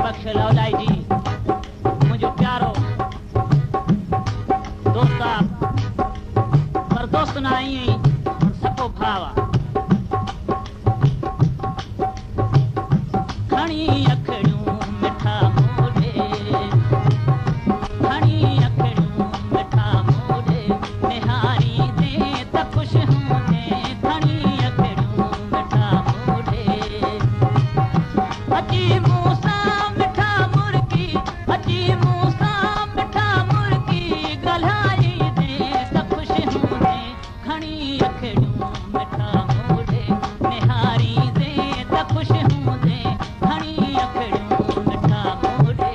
बख्श लौलाई जी मुझो प्यारो दोस्ता पर दोस्त ना आई सको भावा खणी अखड़ियूं मिठा मोड़े खणी अखड़ियूं मिठा मोड़े निहारी दे त खुश हूंदे खणी अखड़ियूं मिठा मोड़े अची मूसा मिठा मुर्गी अची मूसा मिठा मुर्गी गल्हाई दे त खुश हूंदे खणी अखड़ियूं मिठा मोड़े निहारी दे त खुश हूंदे खणी अखड़ियूं मिठा मोड़े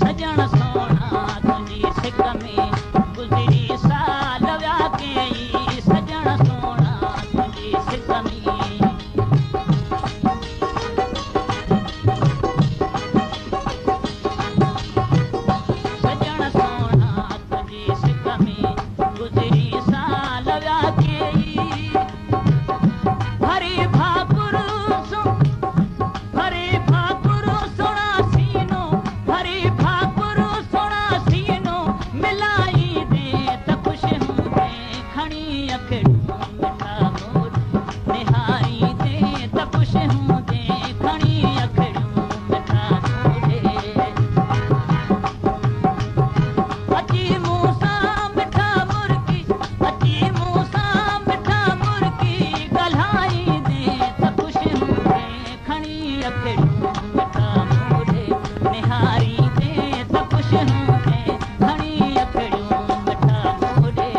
सजण सोना तुंहिंजी सिक में गुज़री साल विया कई सजण सोना तुंहिंजी सिक में सजण सोना तुंहिंजी सिक में गुज़री साल विया कई हरी भाकुर हरी भाकुर सोना सीनो हरी भाकुर सोना सीनो मिलाई दे त खुश हूंदे खणी अखड़ियूं मिठा मोड़े निहारी दे त खुश हूंदे खणी अखड़ियूं मिठा मोड़े अची मूसा मिठा मुर्गी अची मूसा मिठा मुर्गी गल्हाई दे त खुश हूंदे खणी अखड़ियूं मिठा मोड़े निहारी दे त खुश हूंदे खणी अखड़ियूं मिठा मोड़े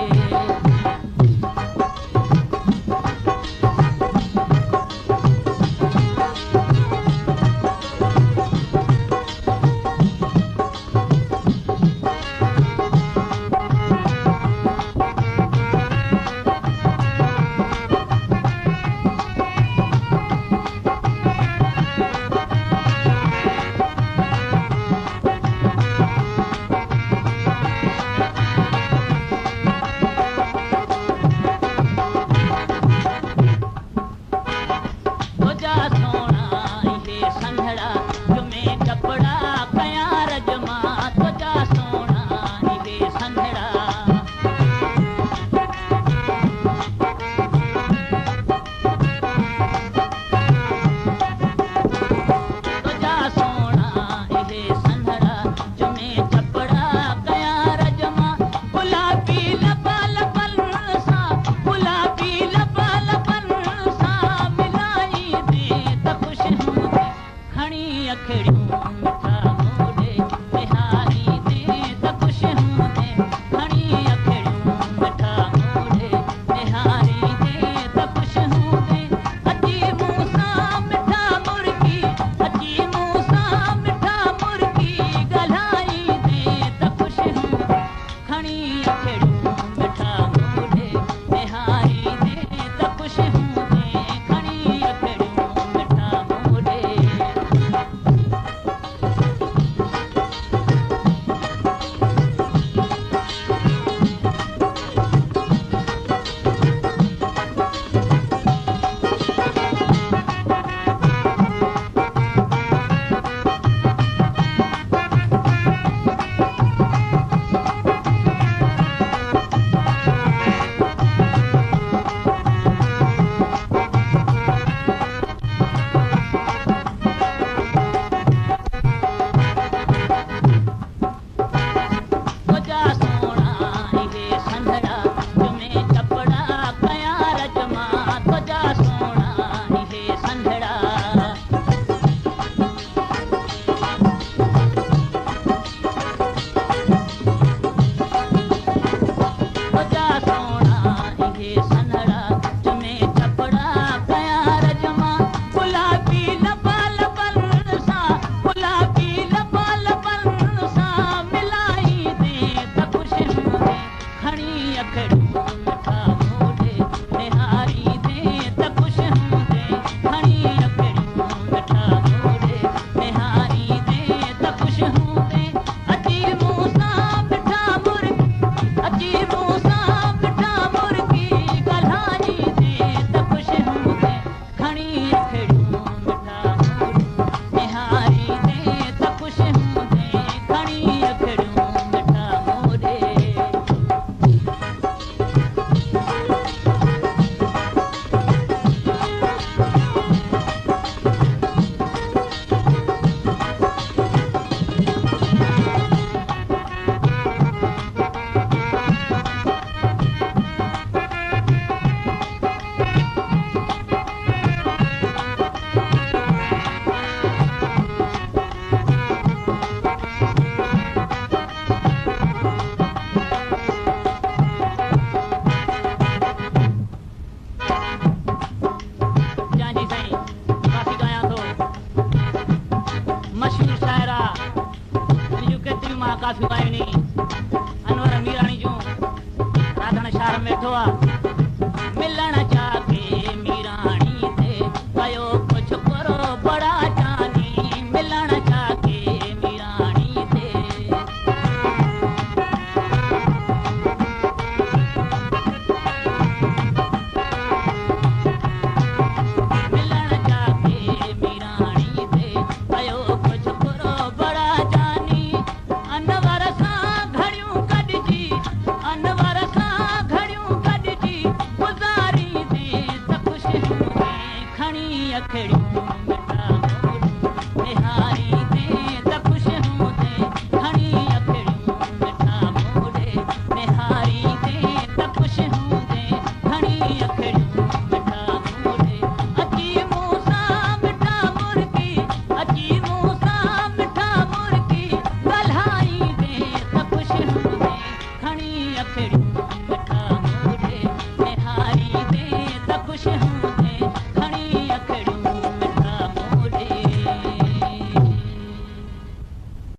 अखड़ियूं